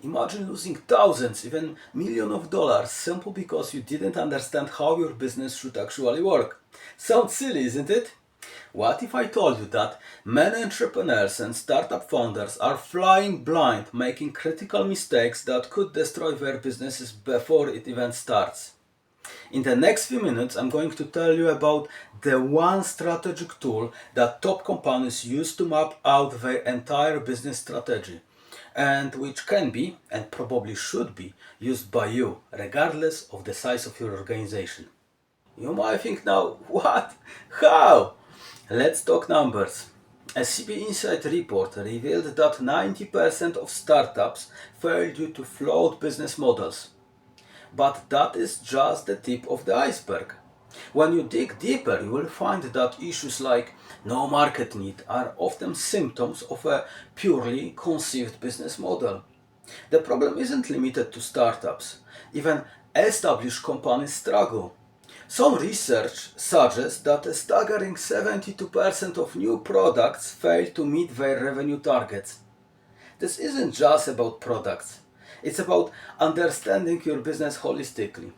Imagine losing thousands, even millions of dollars simply because you didn't understand how your business should actually work. Sounds silly, isn't it? What if I told you that many entrepreneurs and startup founders are flying blind, making critical mistakes that could destroy their businesses before it even starts? In the next few minutes, I'm going to tell you about the one strategic tool that top companies use to map out their entire business strategy, and which can be, and probably should be, used by you, regardless of the size of your organization. You might think now, what? How? Let's talk numbers. A CB Insight report revealed that 90% of startups fail due to flawed business models. But that is just the tip of the iceberg. When you dig deeper, you will find that issues like no market need are often symptoms of a purely conceived business model. The problem isn't limited to startups. Even established companies struggle. Some research suggests that a staggering 72% of new products fail to meet their revenue targets. This isn't just about products. It's about understanding your business holistically.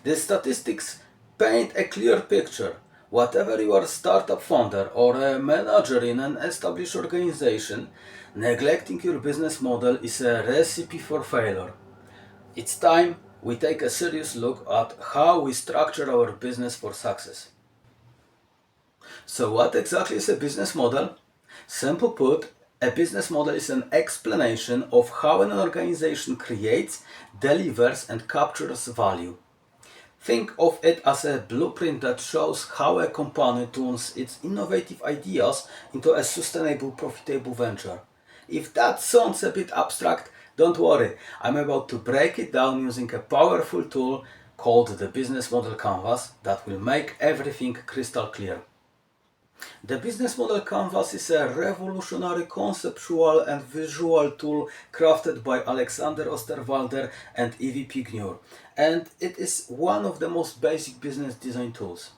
The statistics paint a clear picture. Whatever you are a startup founder or a manager in an established organization, neglecting your business model is a recipe for failure. It's time we take a serious look at how we structure our business for success. So, what exactly is a business model? Simple put, a business model is an explanation of how an organization creates, delivers, and captures value. Think of it as a blueprint that shows how a company turns its innovative ideas into a sustainable, profitable venture. If that sounds a bit abstract, don't worry, I'm about to break it down using a powerful tool called the Business Model Canvas that will make everything crystal clear. The Business Model Canvas is a revolutionary conceptual and visual tool crafted by Alexander Osterwalder and Yves Pigneur, and it is one of the most basic business design tools.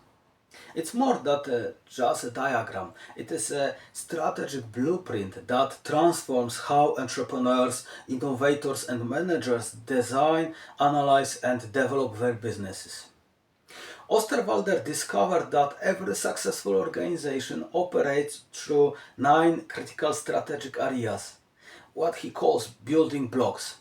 It's more than just a diagram. It is a strategic blueprint that transforms how entrepreneurs, innovators, and managers design, analyze, and develop their businesses. Osterwalder discovered that every successful organization operates through 9 critical strategic areas, what he calls building blocks.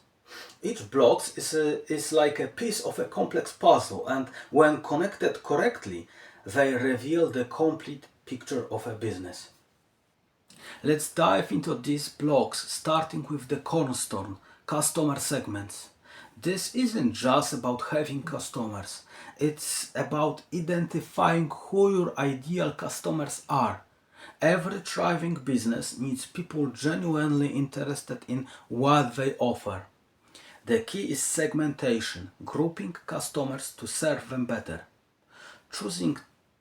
Each block is like a piece of a complex puzzle, and when connected correctly, they reveal the complete picture of a business. Let's dive into these blocks, starting with the cornerstone, customer segments. This isn't just about having customers, it's about identifying who your ideal customers are. Every thriving business needs people genuinely interested in what they offer. The key is segmentation, grouping customers to serve them better. Choosing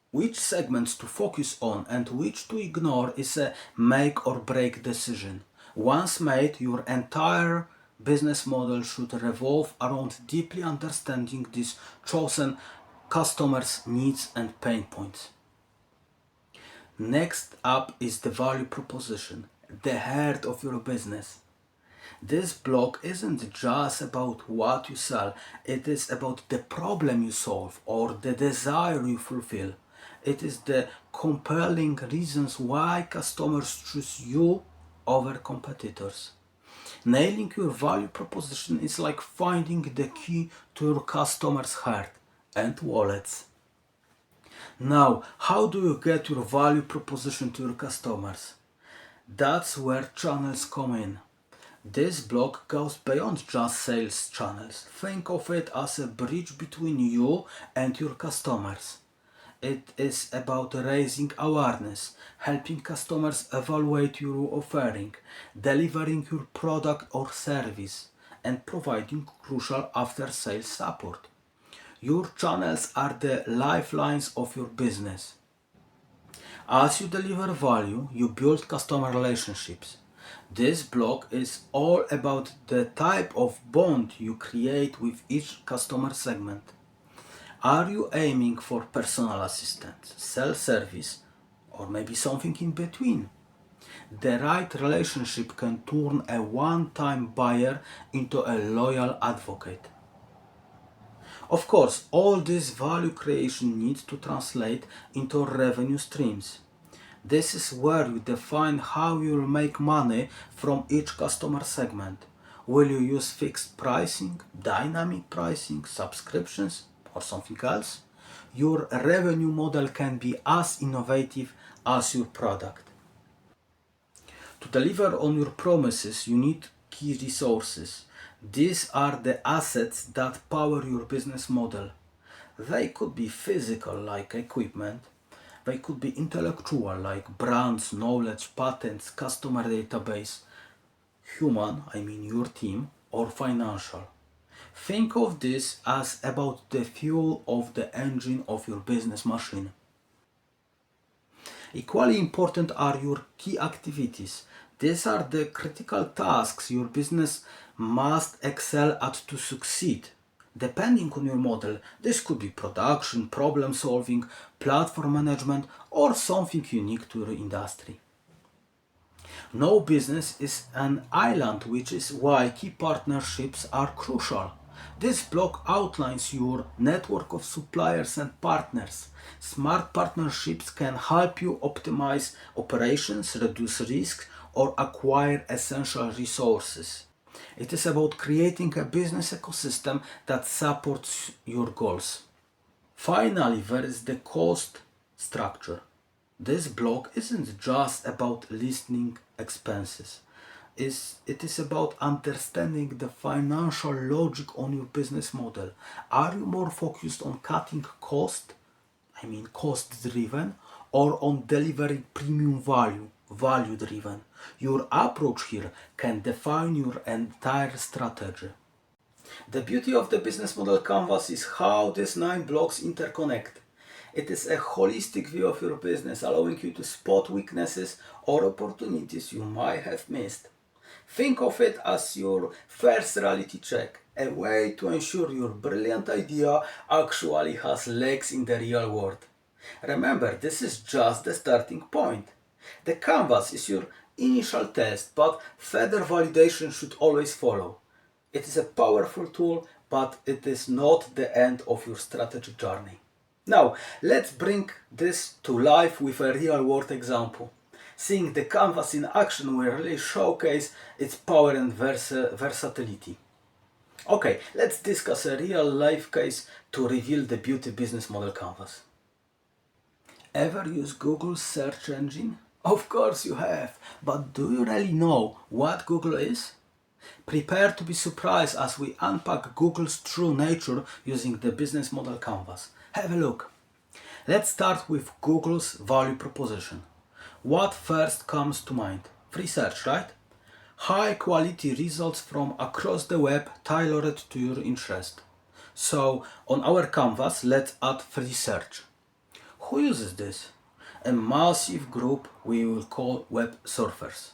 which segments to focus on and which to ignore is a make or break decision. Once made, your entire business model should revolve around deeply understanding these chosen customers' needs and pain points. Next up is the value proposition, the heart of your business. This block isn't just about what you sell, it is about the problem you solve or the desire you fulfill. It is the compelling reasons why customers choose you over competitors. Nailing your value proposition is like finding the key to your customer's heart and wallets. Now, how do you get your value proposition to your customers? That's where channels come in. This block goes beyond just sales channels. Think of it as a bridge between you and your customers. It is about raising awareness, helping customers evaluate your offering, delivering your product or service, and providing crucial after-sales support. Your channels are the lifelines of your business. As you deliver value, you build customer relationships. This block is all about the type of bond you create with each customer segment. Are you aiming for personal assistance, self-service, or maybe something in between? The right relationship can turn a one-time buyer into a loyal advocate. Of course, all this value creation needs to translate into revenue streams. This is where you define how you will make money from each customer segment. Will you use fixed pricing, dynamic pricing, subscriptions, or something else? Your revenue model can be as innovative as your product. To deliver on your promises, you need key resources. These are the assets that power your business model. They could be physical, like equipment. They could be intellectual, like brands, knowledge, patents, customer database. Human, I mean your team, or financial. Think of this as about the fuel of the engine of your business machine. Equally important are your key activities. These are the critical tasks your business must excel at to succeed. Depending on your model, this could be production, problem solving, platform management, or something unique to your industry. No business is an island, which is why key partnerships are crucial. This block outlines your network of suppliers and partners. Smart partnerships can help you optimize operations, reduce risk, or acquire essential resources. It is about creating a business ecosystem that supports your goals. Finally, there is the cost structure. This block isn't just about listing expenses. It is about understanding the financial logic on your business model. Are you more focused on cutting cost, cost driven, or on delivering premium value driven? Your approach here can define your entire strategy. The beauty of the business model canvas is how these 9 blocks interconnect. It is a holistic view of your business, allowing you to spot weaknesses or opportunities you might have missed. Think of it as your first reality check, a way to ensure your brilliant idea actually has legs in the real world. Remember, this is just the starting point. The canvas is your initial test, but further validation should always follow. It is a powerful tool, but it is not the end of your strategic journey. Now, let's bring this to life with a real-world example. Seeing the canvas in action will really showcase its power and versatility. Okay, let's discuss a real-life case to reveal the beauty business model canvas. Ever use Google's search engine? Of course you have, but do you really know what Google is? Prepare to be surprised as we unpack Google's true nature using the business model canvas. Have a look. Let's start with Google's value proposition. What first comes to mind? Free search, right? High quality results from across the web tailored to your interest. So on our canvas, let's add free search. Who uses this? A massive group we will call web surfers.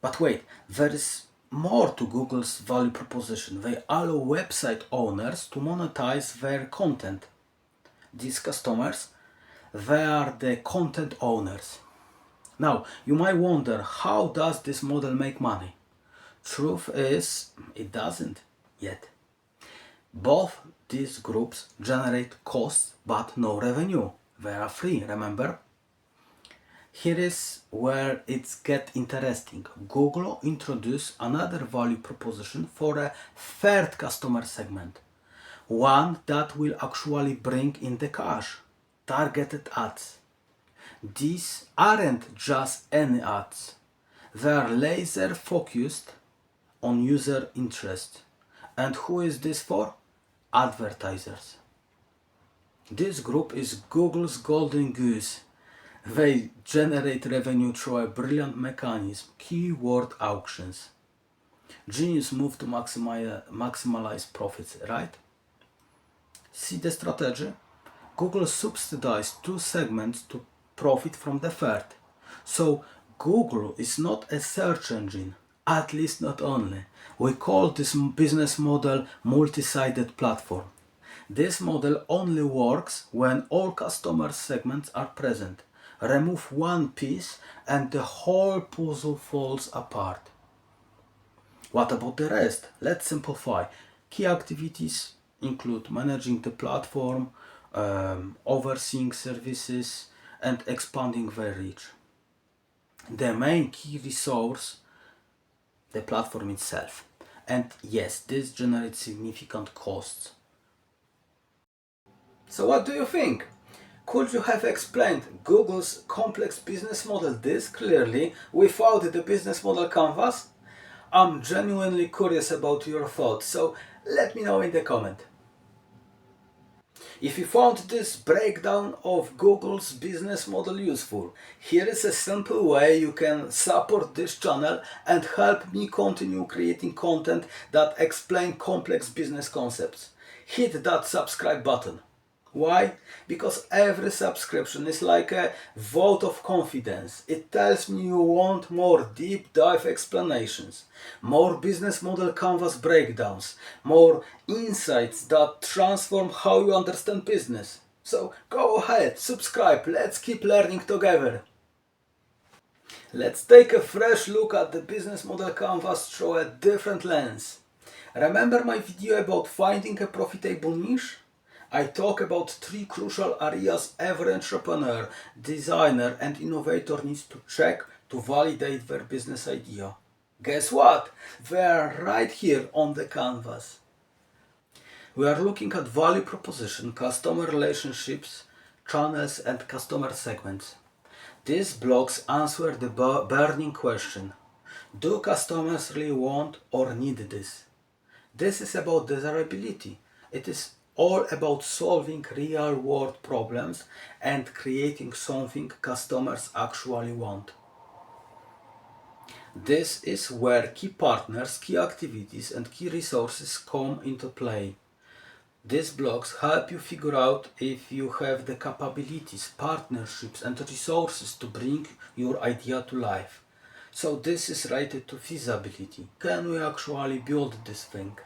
But wait, there is more to Google's value proposition. They allow website owners to monetize their content. These customers, they are the content owners. Now, you might wonder, how does this model make money? Truth is, it doesn't yet. Both these groups generate costs but no revenue. They are free, remember? Here is where it gets interesting. Google introduced another value proposition for a third customer segment. One that will actually bring in the cash. Targeted ads. These aren't just any ads. They are laser focused on user interest. And who is this for? Advertisers. This group is Google's golden goose. They generate revenue through a brilliant mechanism, keyword auctions. Genius move to maximize profits, right? See the strategy? Google subsidized 2 segments to profit from the third. So Google is not a search engine, at least not only. We call this business model multi-sided platform. This model only works when all customer segments are present. Remove one piece and the whole puzzle falls apart. What about the rest? Let's simplify. Key activities include managing the platform, overseeing services, and expanding their reach. The main key resource, the platform itself. And yes, this generates significant costs. So what do you think? Could you have explained Google's complex business model this clearly without the business model canvas? I'm genuinely curious about your thoughts, so let me know in the comment. If you found this breakdown of Google's business model useful, here is a simple way you can support this channel and help me continue creating content that explain complex business concepts. Hit that subscribe button. Why? Because every subscription is like a vote of confidence. It tells me you want more deep dive explanations, more business model canvas breakdowns, more insights that transform how you understand business. So go ahead, subscribe, let's keep learning together. Let's take a fresh look at the business model canvas through a different lens. Remember my video about finding a profitable niche? I talk about three crucial areas every entrepreneur, designer and innovator needs to check to validate their business idea. Guess what? They are right here on the canvas. We are looking at value proposition, customer relationships, channels and customer segments. These blocks answer the burning question: do customers really want or need this? This is about desirability. It is all about solving real world problems and creating something customers actually want. This is where key partners, key activities and key resources come into play. These blocks help you figure out if you have the capabilities, partnerships and resources to bring your idea to life. So this is related to feasibility. Can we actually build this thing?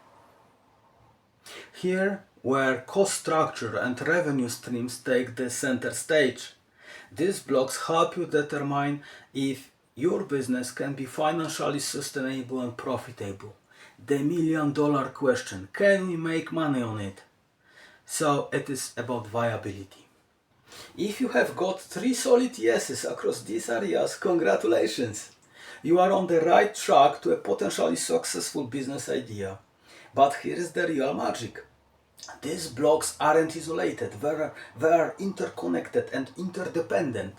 Here, where cost structure and revenue streams take the center stage. These blocks help you determine if your business can be financially sustainable and profitable. The $1,000,000 question: can we make money on it? So it is about viability. If you have got 3 solid yeses across these areas, congratulations! You are on the right track to a potentially successful business idea. But here is the real magic. These blocks aren't isolated, they are interconnected and interdependent.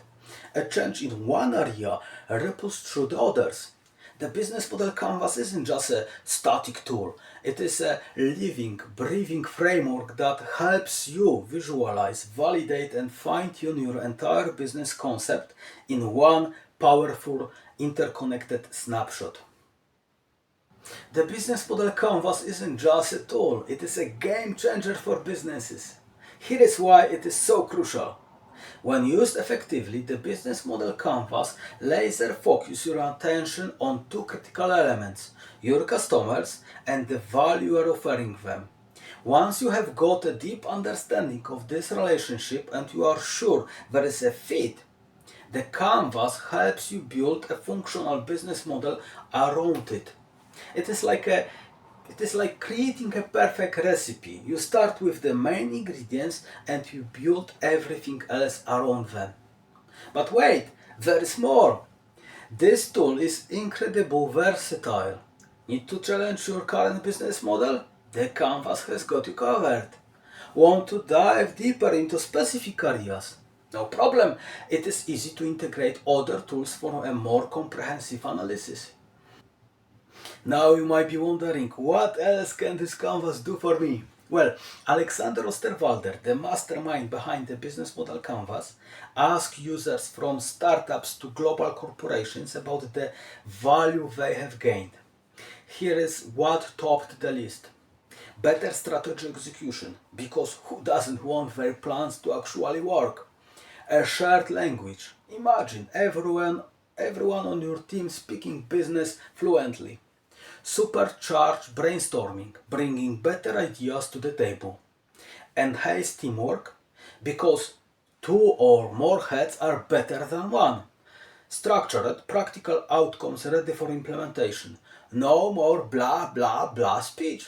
A change in one area ripples through the others. The business model canvas isn't just a static tool, it is a living, breathing framework that helps you visualize, validate and fine-tune your entire business concept in one powerful, interconnected snapshot. The business model canvas isn't just a tool, it is a game changer for businesses. Here is why it is so crucial. When used effectively, the business model canvas laser focuses your attention on 2 critical elements: your customers and the value you are offering them. Once you have got a deep understanding of this relationship and you are sure there is a fit, the canvas helps you build a functional business model around it. It is like creating a perfect recipe. You start with the main ingredients and you build everything else around them. But wait, there is more. This tool is incredibly versatile. Need to challenge your current business model? The canvas has got you covered. Want to dive deeper into specific areas? No problem. It is easy to integrate other tools for a more comprehensive analysis. Now you might be wondering, what else can this canvas do for me? Well, Alexander Osterwalder, the mastermind behind the business model canvas, asks users from startups to global corporations about the value they have gained. Here is what topped the list. Better strategy execution, because who doesn't want their plans to actually work? A shared language. Imagine everyone on your team speaking business fluently. Supercharge brainstorming, bringing better ideas to the table. Enhance teamwork, because Two or more heads are better than one. Structured, practical outcomes ready for implementation. No more blah blah blah speech.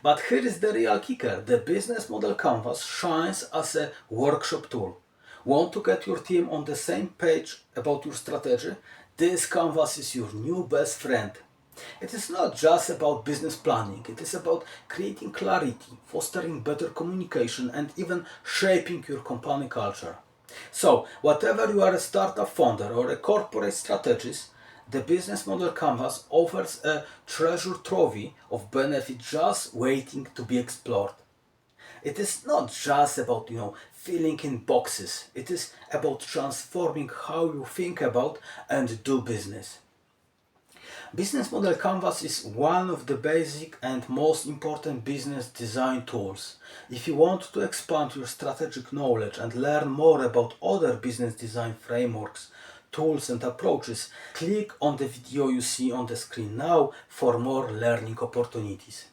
But here is the real kicker. The business model canvas shines as a workshop tool. Want to get your team on the same page about your strategy? This canvas is your new best friend. It is not just about business planning, it is about creating clarity, fostering better communication, and even shaping your company culture. So, whatever you are a startup founder or a corporate strategist, the business model canvas offers a treasure trove of benefits just waiting to be explored. It is not just about, filling in boxes. It is about transforming how you think about and do business. Business Model Canvas is one of the basic and most important business design tools. If you want to expand your strategic knowledge and learn more about other business design frameworks, tools and approaches, click on the video you see on the screen now for more learning opportunities.